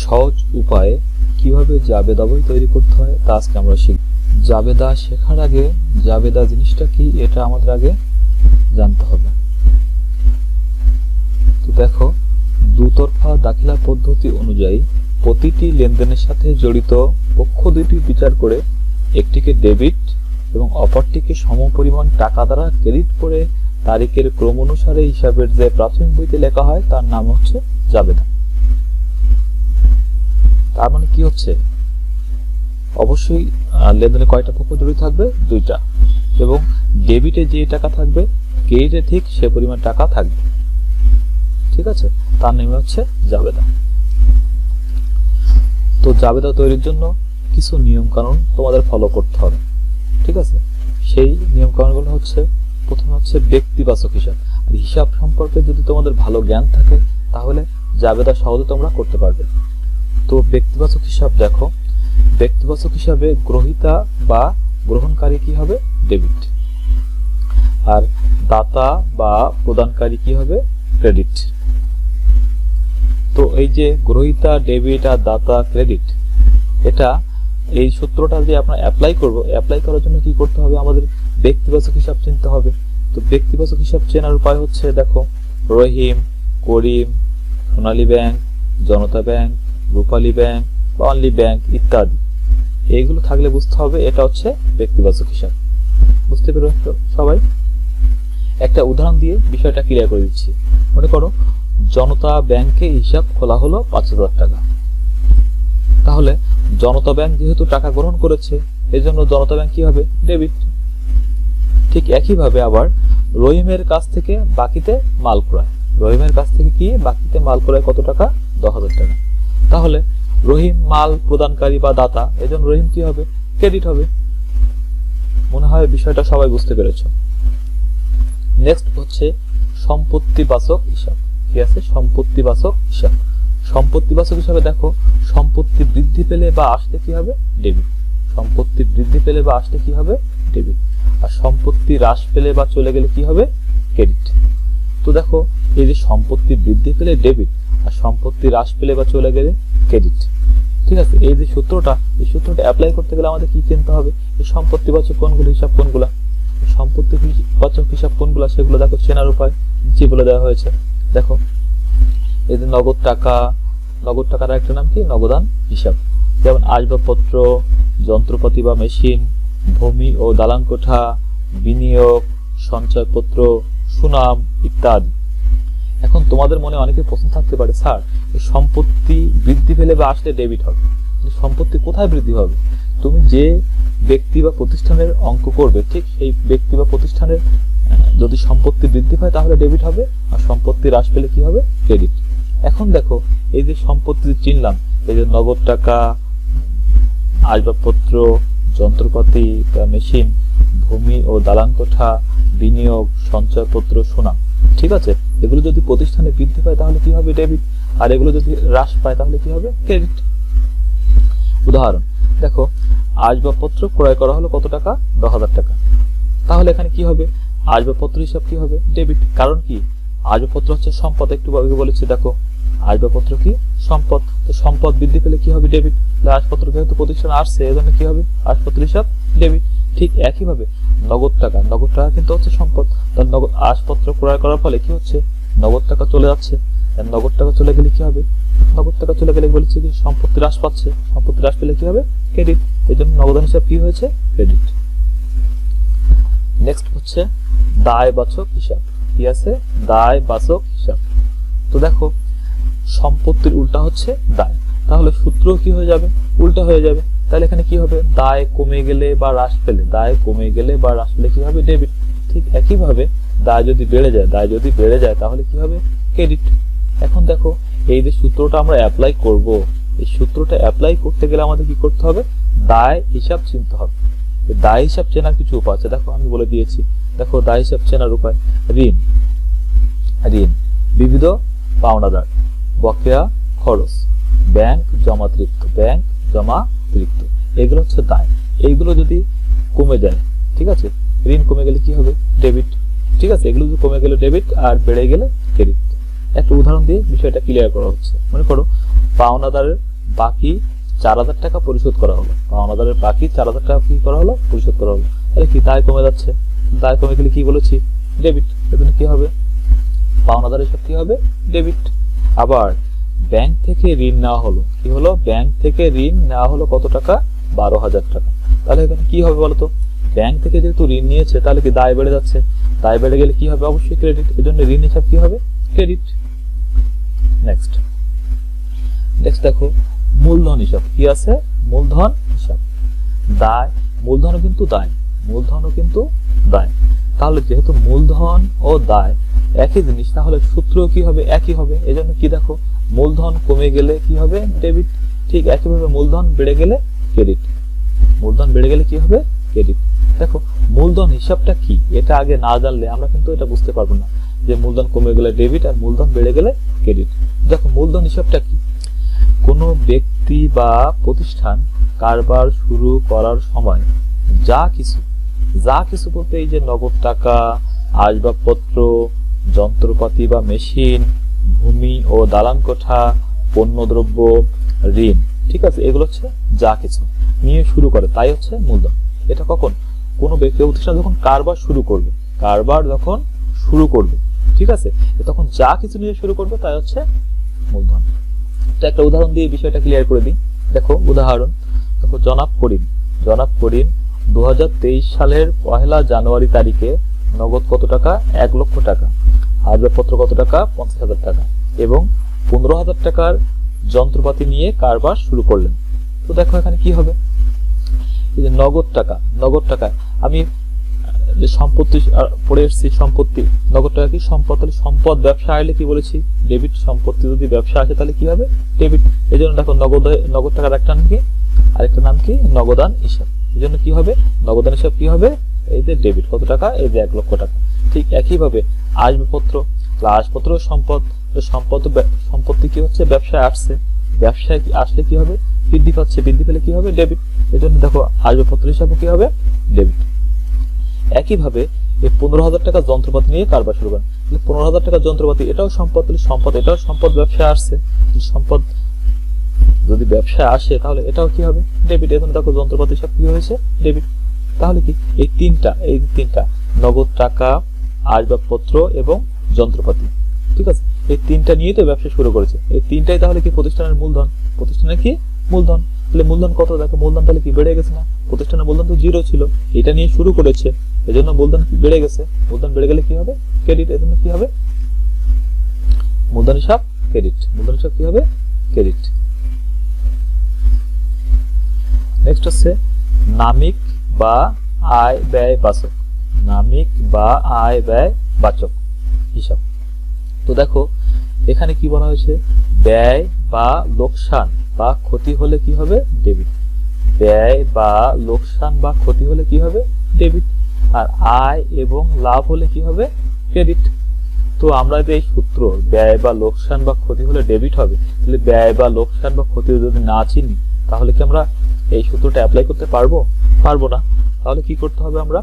সহজ উপায়ে কিভাবে জাবেদা বই তৈরি করতে হয় তা আজকে আমরা শিখব। জাবেদা শেখার আগে জাবেদা জিনিসটা কি এটা আমাদের আগে জানতে হবে। তো দেখো, দুতরফা দাখিলা পদ্ধতি অনুযায়ী প্রতিটি লেনদেনের সাথে জড়িত পক্ষ দুটি বিচার করে একটিকে ডেবিট এবং অপরটিকে সমপরিমাণ টাকা দ্বারা ক্রেডিট করে তারিখের ক্রম অনুসারে হিসাবের যে প্রাথমিক বইতে লেখা হয় তার নাম হচ্ছে জাবেদা। তার মানে কি হচ্ছে, অবশ্যই লেনদেনে কয়টা পক্ষ জড়িত থাকবে? দুইটা। এবং ডেবিটে যে টাকা থাকবে ক্রেডিটে ঠিক সে পরিমাণ টাকা থাকবে। ঠিক আছে, তার নাম হচ্ছে জাবেদা। তো জাবেদা তৈরির জন্য কিছু নিয়ম কানুন তোমাদের ফলো করতে হবে। ঠিক আছে, সেই নিয়ম কানুনগুলো হচ্ছে, প্রথমে হচ্ছে ব্যক্তিবাচক হিসাব। আর হিসাব সম্পর্কে যদি তোমাদের ভালো জ্ঞান থাকে তাহলে জাবেদা সহজে তোমরা করতে পারবে। তো ব্যক্তিবাচক হিসাব দেখো, ব্যক্তিবাচক হিসাবে গ্রহীতা বা গ্রহণকারী কি হবে? ডেবিট। আর দাতা বা প্রদানকারী কি হবে? ক্রেডিট। তো এই যে গ্রহীতা ডেবিট আর দাতা ক্রেডিট, এটা এই সূত্রটা যে আমরা অ্যাপ্লাই করব, অ্যাপ্লাই করার জন্য কি করতে হবে? আমাদের ব্যক্তিবাচক হিসাব চিনতে হবে। তো ব্যক্তিবাচক হিসাব চেনার উপায় হচ্ছে, দেখো, রহিম, করিম, সোনালী ব্যাংক, জনতা ব্যাংক, রূপালী ব্যাংক, অনলি ব্যাংক ইত্যাদি, এইগুলো থাকলে বুঝতে হবে এটা হচ্ছে ব্যক্তিবাচক হিসাব। বুঝতে পেরেছো সবাই? একটা উদাহরণ দিয়ে বিষয়টা ক্লিয়ার করে দিচ্ছি। মনে করো জনতা ব্যাংকে হিসাব খোলা হলো ৫,০০০ টাকা। তাহলে জনতা ব্যাংক যেহেতু টাকা গ্রহণ করেছে, এজন্য জনতা ব্যাংক কি হবে? ডেবিট। ঠিক একইভাবে আবার রহিমের কাছ থেকে বাকিতে মাল ক্রয়, রহিমের কাছ থেকে কি বাকিতে মাল ক্রয় কত টাকা? ১০,০০০ টাকা। তাহলে রহিম মাল প্রদানকারী বা দাতা, এজন্য রহিম কি হবে? ক্রেডিট হবে। মনে হয় বিষয়টা সবাই বুঝতে পেরেছো। নেক্সট হচ্ছে সম্পত্তিবাচক হিসাব। কি আছে? সম্পত্তিবাচক হিসাব। সম্পত্তিবাচক হিসাবে দেখো, সম্পত্তি বৃদ্ধি পেলে বা আসলে কি হবে? ডেবিট। সম্পত্তি বৃদ্ধি পেলে বা আসলে কি হবে? ডেবিট। আর সম্পত্তি হ্রাস পেলে বা চলে গেলে কি হবে? ক্রেডিট। তো দেখো, এই যে সম্পত্তি বৃদ্ধি পেলে ডেবিট আর সম্পত্তি হ্রাস পেলে বা চলে গেলে ক্রেডিট। ঠিক আছে, এই যে সূত্রটা, এই সূত্রটা অ্যাপ্লাই করতে গেলে আমাদের কি চিনতে হবে? এই সম্পত্তিবাচক কোনগুলো, হিসাব কোনগুলা, সম্পত্তিবাচক হিসাব কোনগুলা, সেগুলো দেখো চেনার উপায় যে বলে দেওয়া হয়েছে। দেখো, এই যে নগদ টাকা, নগদ টাকার একটা নাম কি? নগদান হিসাব। যেমন আসবাবপত্র, যন্ত্রপাতি বা মেশিন, ভূমি ও দালান কোঠা, বিনিয়োগ, সঞ্চয়পত্র, সুনাম ইত্যাদি। এখন তোমাদের মনে অনেকে প্রশ্ন থাকতে পারে, স্যার সম্পত্তি বৃদ্ধি পেলে বা আসলে ডেবিট হবে, সম্পত্তি কোথায় বৃদ্ধি হবে? তুমি যে ব্যক্তি বা প্রতিষ্ঠানের অঙ্ক করবে, ঠিক সেই ব্যক্তি বা প্রতিষ্ঠানের যদি সম্পত্তি বৃদ্ধি পায় তাহলে ডেবিট হবে, আর সম্পত্তি হ্রাস পেলে কি হবে? ক্রেডিট। এখন দেখো, এই যে সম্পত্তি চিনলাম, এই যে নগদ টাকা, আসবাবপত্র, যন্ত্রপাতি বা মেশিন, ভূমি ও দালান কোঠা, বিনিয়োগ, সঞ্চয়পত্র, সুনাম। ঠিক আছে, এগুলো যদি প্রতিষ্ঠানে বৃদ্ধি পায় তাহলে কি হবে? ডেবিট। আর এগুলো যদি হ্রাস পায় তাহলে কি হবে? ক্রেডিট। উদাহরণ দেখো, আসবাবপত্র ক্রয় করা হলো কত টাকা? ১০,০০০ টাকা। তাহলে এখানে কি হবে? আসবাবপত্র হিসাব কি হবে? ডেবিট। কারণ কি? আসবাবপত্র হচ্ছে সম্পদ, একটু আগে বলেছি। দেখো, আসবাবপত্র কি? সম্পদ। তো সম্পদ বৃদ্ধি পেলে কি হবে? ডেবিট। আসবাবপত্র যেহেতু প্রতিষ্ঠানে আসছে, এজন্য কি হবে? আসবাবপত্র হিসাব ডেবিট। ঠিক একইভাবে নগদ টাকা, নগদ টাকা কিন্তু হচ্ছে সম্পদ। তার নগদ আসবাবপত্র ক্রয় করার ফলে কি হচ্ছে? নগদ টাকা চলে যাচ্ছে। নগদ টাকা চলে গেলে কি হবে? নগদ টাকা চলে গেলে বলেছি কি সম্পত্তি হ্রাস পাচ্ছে, সম্পত্তি হ্রাস পেলে কি হবে? ক্রেডিট। এই জন্য নগদান হিসাব কি হয়েছে? ক্রেডিট। নেক্সট হচ্ছে দায়বাচক হিসাব। কি আছে? দায়বাচক হিসাব। তো দেখো, সম্পত্তির উল্টা হচ্ছে দায়, তাহলে সূত্র কি হয়ে যাবে? উল্টা হয়ে যাবে। তাহলে এখানে কি হবে? দায় কমে গেলে বা হ্রাস পেলে, দায় কমে গেলে বা হ্রাস পেলে কি হবে? ডেবিট। ঠিক একইভাবে দায় যদি বেড়ে যায়, দায় যদি বেড়ে যায় তাহলে কি হবে? ক্রেডিট। এখন দেখো, এই যে সূত্রটা আমরা অ্যাপ্লাই করব, এই সূত্রটা অ্যাপ্লাই করতে গেলে আমাদের কি করতে হবে? দায় হিসাব চিনতে হবে। দায় হিসাব চেনার কিছু উপায় আছে, দেখো আমি বলে দিয়েছি। দেখো, দায় হিসাব চেনার উপায়, ঋণ, ঋণ, বিবিধ পাওনাদার, বকেয়া খরচ, ব্যাংক জমাতিরিক্ত, ব্যাংক জমাতিরিক্ত, এগুলো হচ্ছে দায়। এইগুলো যদি কমে যায়, ঠিক আছে, ঋণ কমে গেলে কি হবে? ডেবিট। ঠিক আছে, এগুলো যদি কমে গেলে ডেবিট আর বেড়ে গেলে ক্রেডিট। একটা উদাহরণ দিয়ে বিষয়টা ক্লিয়ার করা হচ্ছে। মনে করো পাওনাদারের বাকি 4,000 টাকা পরিশোধ করা হলো, পাওনাদারের বাকি 4,000 টাকা কি করা হলো, পরিশোধ করা হলো। তাহলে কি দায় কমে যাচ্ছে, দায় কমে গেলে কি বলেছি, ডেবিট। এজন্য কি হবে, পাওনাদারের হিসাব কি হবে, ডেবিট। আবার ব্যাংক থেকে ঋণ নেওয়া হলো, কি হলো, ব্যাংক থেকে ঋণ নেওয়া হলো কত টাকা, 12,000 টাকা। তাহলে এখানে কি হবে বলতো, ব্যাংক থেকে যেহেতু ঋণ নিয়েছে তাহলে কি দায় বেড়ে যাচ্ছে, দায় বেড়ে গেলে কি হবে, অবশ্যই ক্রেডিট। এজন্য ঋণ হিসাব কি হবে, ক্রেডিট। নেক্সট দেখো মূলধন হিসাব কি আছে, মূলধন হিসাব। দায়, মূলধনও কিন্তু দায়, মূলধনও কিন্তু দায়। তাহলে যেহেতু মূলধন ও দায় একই জিনিস, তাহলে সূত্র কি হবে, একই হবে। এজন্য কি দেখো, মূলধন কমে গেলে কি হবে, ডেবিট। ঠিক একইভাবে মূলধন বেড়ে গেলে ক্রেডিট, মূলধন বেড়ে গেলে কি হবে, ক্রেডিট। দেখো মূলধন হিসাবটা কি, এটা আগে না জানলে আমরা কিন্তু এটা বুঝতে পারবো না যে মূলধন কমে গেলে ডেবিট আর মূলধন বেড়ে গেলে ক্রেডিট। দেখো মূলধন হিসাবটা কি, কোনো ব্যক্তি বা প্রতিষ্ঠান কারবার শুরু করার সময় যা কিছু বলতে এই যে নগদ টাকা, আসবাবপত্র, যন্ত্রপাতি বা মেশিন, ভূমি ও দালান কোঠা, পণ্যদ্রব্য, ঋণ, ঠিক আছে, এগুলো হচ্ছে যা কিছু নিয়ে শুরু করে, তাই হচ্ছে মূলধন। এটা কখন, কোনো ব্যক্তি প্রতিষ্ঠান যখন কারবার শুরু করবে, ঠিক আছে, তখন যা কিছু নিয়ে শুরু করবে তাই হচ্ছে মূলধন। তো একটা উদাহরণ দিয়ে বিষয়টা ক্লিয়ার করে দিই। দেখো উদাহরণ, দেখো জনাব করিম 2023 সালের 1 জানুয়ারি তারিখে নগদ কত টাকা, 1 লক্ষ টাকা, আসবাবপত্র কত টাকা, 50,000 টাকা এবং 15,000 টাকার যন্ত্রপাতি নিয়ে কারবার শুরু করলেন। তো দেখো এখানে কি হবে, এই যে নগদ টাকা আমি যে সম্পত্তি পড়ে এসেছি, সম্পত্তি, নগদ টাকা কি সম্পদ, তাহলে সম্পদ ব্যবসা আসলে কি বলেছি, ডেবিট। সম্পত্তি যদি ব্যবসা আসে তাহলে কি হবে, ডেবিট। এই জন্য দেখো নগদ টাকার একটা নাম কি, আরেকটা নাম কি, নগদান হিসাব। এই জন্য কি হবে, নগদান হিসাব কি হবে, এই যে ডেবিট, কত টাকা, এই যে 1 লক্ষ টাকা। ঠিক একইভাবে আসবাবপত্র সম্পত্তি কি হচ্ছে, ব্যবসায় আসছে, ব্যবসায় আসলে কি হবে, বৃদ্ধি পাচ্ছে, বৃদ্ধি পেলে কি হবে, ডেবিট। এই জন্য দেখো আসবাবপত্র হিসাবে কি হবে, ডেবিট। একইভাবে এই 15,000 টাকা যন্ত্রপাতি নিয়ে কারবার শুরু করেন, 15,000 টাকা যন্ত্রপাতি, এটাও সম্পদ, এটাও সম্পদ, ব্যবসায় আসছে, সম্পদ যদি ব্যবসায় আসে তাহলে এটাও কি হবে, ডেবিট। এখন দেখো যন্ত্রপাতি সব কি হয়েছে, ডেবিট। তাহলে কি এই তিনটা নগদ টাকা, আসবাবপত্র এবং যন্ত্রপাতি, ঠিক আছে, এই তিনটা নিয়ে তো ব্যবসা শুরু করেছে, এই তিনটাই তাহলে কি প্রতিষ্ঠানের মূলধন, প্রতিষ্ঠানের কি মূলধন। তাহলে মূলধন কত, দেখো মূলধন তাহলে কি বেড়ে গেছে না, প্রতিষ্ঠানের মূলধন তো 0 ছিল, এটা নিয়ে শুরু করেছে, এজন্য মূলধন বেড়ে গেছে, মূলধন বেড়ে গেলে কি হবে, ক্রেডিট। এজন্য কি হবে, মূলধন হিসাব ক্রেডিট, মূলধন হিসাব কি হবে, ক্রেডিট। নেক্সট হচ্ছে নামিক বা আয় ব্যয় বাচক হিসাব। তো দেখো এখানে কি বলা হয়েছে, ব্যয় বা লোকসান বা ক্ষতি হলে কি হবে, ডেবিট। ব্যয় বা লোকসান বা ক্ষতি হলে কি হবে, ডেবিট। আর আয় এবং লাভ হলে কি হবে, ক্রেডিট। তো আমরা এই সূত্র ব্যয় বা লোকসান বা ক্ষতি হলে ডেবিট হবে, তাহলে ব্যয় বা লোকসান বা ক্ষতি যদি না চিনি তাহলে কি আমরা এই সূত্রটা অ্যাপ্লাই করতে পারবো না। তাহলে কি করতে হবে, আমরা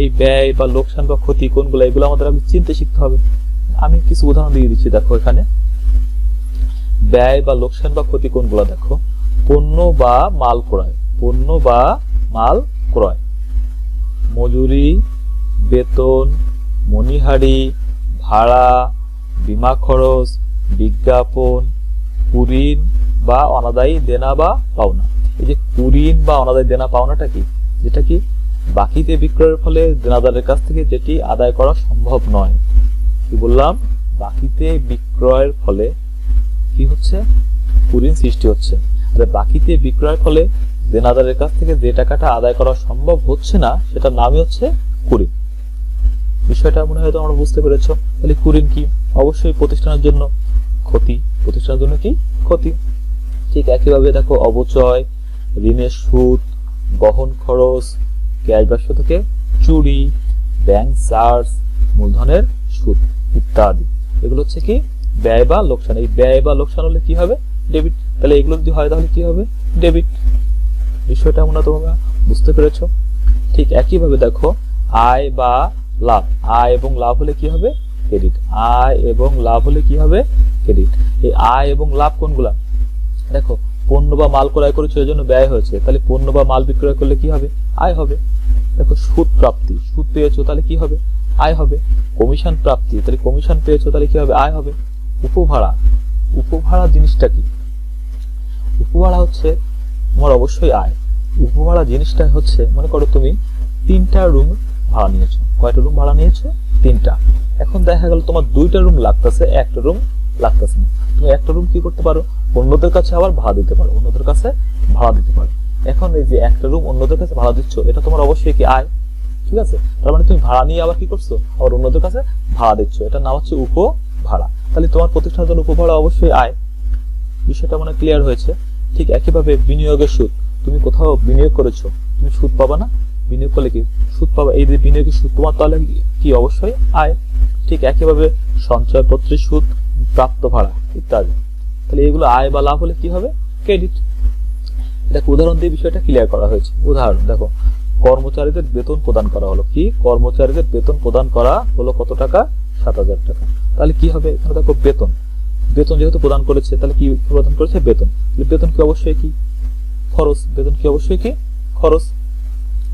এই ব্যয় বা লোকসান বা ক্ষতি কোনগুলো, এগুলো আমাদের আগে চিনতে শিখতে হবে। আমি কিছু উদাহরণ দিয়ে দিচ্ছি, দেখো এখানে ব্যয় বা লোকসান বা ক্ষতি কোনগুলো, দেখো পণ্য বা মাল ক্রয়, মজুরি, বেতন, মনিহারি, ভাড়া, বীমা খরচ, বিজ্ঞাপন, কুঋণ বা অনাদায়ী দেনা বা পাওনা। এই যে কুঋণ বা অনাদায়ী দেনা পাওনাটা কি, যেটা কি বাকিতে বিক্রয়ের ফলে দেনাদারের কাছ থেকে যেটি আদায় করা সম্ভব নয়। কি বললাম, বাকিতে বিক্রয়ের ফলে কি হচ্ছে, কুঋণ সৃষ্টি হচ্ছে। বাকিতে বিক্রয়ের ফলে দেনাদারের কাছ থেকে যে টাকাটা আদায় করা সম্ভব হচ্ছে না সেটার নামই হচ্ছে কুঋণ। বিষয়টা মনে হয় তোমরা বুঝতে পেরেছো। তাহলে কুঋণ কি, অবশ্যই প্রতিষ্ঠানের জন্য ক্ষতি, ঠিক একইভাবে দেখো অবচয়, ঋণের সুদ, বহন খরচ, ক্যাশ বাক্স থেকে চুরি, ব্যাংক চার্জ, মূলধনের সুদ ইত্যাদি, এগুলো হচ্ছে কি ব্যয় বা লোকসান। এই ব্যয় বা লোকসান হলে কি হবে, ডেবিট। তাহলে এগুলো যদি হয় তাহলে কি হবে, ডেবিট। বিষয়টা মনে হয় তোমরা বুঝতে পেরেছো। ঠিক একইভাবে দেখো আয় বা লাভ, আয় এবং লাভ হলে কি হবে, ক্রেডিট। আয় এবং লাভ হলে কি হবে, ক্রেডিট। এই আয় এবং লাভ কোনগুলা, দেখো পণ্য বা মাল ক্রয় করেছো এর জন্য ব্যয় হয়েছে, তাহলে পণ্য বা মাল বিক্রয় করলে কি হবে? আয় হবে। দেখো সুদ প্রাপ্তি, সুদ পেয়েছো তাহলে কি হবে? আয় হবে। কমিশন প্রাপ্তি, তাহলে কমিশন পেয়েছো তাহলে কি হবে? আয় হবে। উপভাড়া, উপভাড়া জিনিসটা কি? উপভাড়া হচ্ছে তোমার অবশ্যই আয়। উপভাড়া জিনিসটা হচ্ছে, মনে করো তুমি 3টা রুম ভাড়া নিয়েছো। কয়টা রুম ভাড়া নিয়েছো? 3টা। এখন দেখা গেল তোমার 2টা রুম লাগতেছে, 1টা রুম লাগতেছে না। তুমি 1টা রুম কি করতে পারো? অন্যদের কাছে আবার ভাড়া দিতে পারো, অন্যদের কাছে ভাড়া দিতে পারো। এখন এই যে 1টা রুম অন্যদের কাছে ভাড়া দিচ্ছ, এটা তোমার অবশ্যই কি আয়। ঠিক আছে, তার মানে তুমি ভাড়া নিয়ে আবার কি করছো? আবার অন্যদের কাছে ভাড়া দিচ্ছ, এটার নাম হচ্ছে উপভাড়া। তাহলে তোমার প্রতিষ্ঠানের জন্য উপভাড়া অবশ্যই আয়। বিষয়টা মানে ক্লিয়ার হয়েছে? ঠিক একইভাবে বিনিয়োগের সুদ, তুমি কোথাও বিনিয়োগ করেছো, তুমি সুদ পাবা না? বিনিয়োগ করলে কি সুদ পাবা? এই যে বিনিয়োগের সুদ তোমার তাহলে কি অবশ্যই আয়। ঠিক একইভাবে সঞ্চয়পত্রের সুদ, প্রাপ্ত ভাড়া ইত্যাদি, তাহলে এগুলো আয় বা লাভ হলে কি হবে? ক্রেডিট। এটা উদাহরণ দিয়ে বিষয়টা ক্লিয়ার করা হয়েছে। উদাহরণ দেখো, কর্মচারীদের বেতন প্রদান করা হলো। কি? কর্মচারীদের বেতন প্রদান করা হলো কত টাকা? 7,000 টাকা। তাহলে কি হবে? এখানে দেখো বেতন, বেতন যেহেতু প্রদান করেছে, তাহলে কি প্রদান করেছে? বেতন। বেতন কি অবশ্যই কি খরচ? বেতন কি অবশ্যই কি খরচ?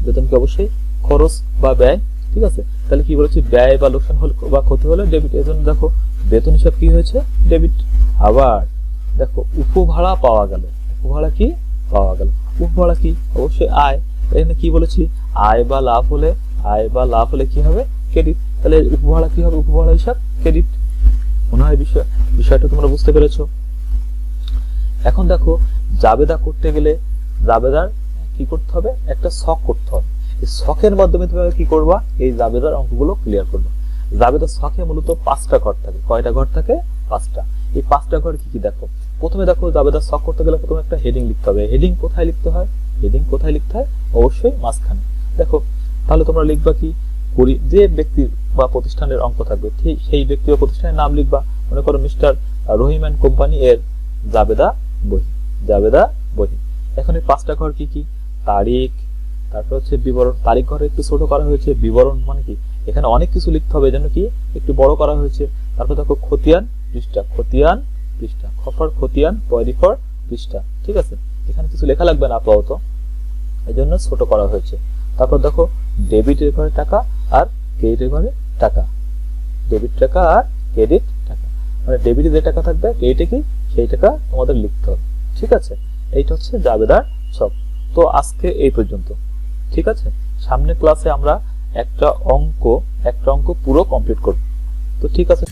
বেতন কি অবশ্যই খরচ বা ব্যয়। ঠিক আছে, তাহলে কি বলেছি? ব্যয় বা লোকসান হলে বা ক্ষতি হলে ডেবিট। এজন্য দেখো বেতন হিসাব কি হয়েছে? ডেবিট। আবার দেখো উপভাড়া পাওয়া গেল। উপভাড়া কি পাওয়া গেল? উপভাড়া কি? অবশ্যই আয়। এখানে কি বলেছি? আয় বা লাভ হলে, আয় বা লাভ হলে কি হবে? ক্রেডিট। তাহলে উপভাড়া কি হবে? উপভাড়া হিসাব ক্রেডিট। মনে হয় বিষয়টা তোমরা বুঝতে পেরেছো? এখন দেখো, জাবেদা করতে গেলে জাবেদার কি করতে হবে? একটা ছক করতে হবে। এই ছকের মাধ্যমে তুমি কি করবা? এই জাবেদার অঙ্কগুলো ক্লিয়ার করবে। জাবেদার ছকে মূলত 5টা ঘর থাকে। কয়টা ঘর থাকে? 5টা। এই 5টা ঘর কি কি? দেখো, প্রথমে দেখো জাবেদার ছক করতে গেলে প্রথমে একটা হেডিং লিখতে হবে। হেডিং কোথায় লিখতে হয়? হেডিং কোথায় লিখতে হয়? অবশ্যই মাঝখানে। দেখো, তাহলে তোমরা লিখবা কি? যে ব্যক্তি বা প্রতিষ্ঠানের অঙ্ক থাকবে সেই ব্যক্তি বা প্রতিষ্ঠানের নাম লিখবা। মনে করো মিস্টার রহিম অ্যান্ড কোম্পানি এর জাবেদা বহি, জাবেদা বহি। এখন এই 5টা ঘর কি কি? তারিখ, তারপর হচ্ছে বিবরণ। তারিখ ঘরে একটু ছোট করা হয়েছে। বিবরণ মানে কি? এখানে অনেক কিছু লিখতে হবে, এজন্য কি একটু বড় করা হয়েছে। তারপর দেখো খতিয়ান পৃষ্ঠা, খতিয়ান পৃষ্ঠা, খফর খতিয়ান, পরিফর পৃষ্ঠা। ঠিক আছে, এখানে কিছু লেখা লাগবে না আপাতত, এই জন্য ছোট করা হয়েছে। তারপর দেখো ডেবিটের ঘরে টাকা আর ক্রেডিটের ঘরে টাকা। ডেবিট টাকা আর ক্রেডিট টাকা, মানে ডেবিটে যে টাকা থাকবে, ক্রেডিটে কি সেই টাকা তোমাদের লিখতে হবে। ঠিক আছে, এইটা হচ্ছে জাবেদার ছক। তো আজকে এই পর্যন্ত। ঠিক আছে, সামনের ক্লাসে আমরা একটা অঙ্ক পুরো কমপ্লিট করব। তো ঠিক আছে।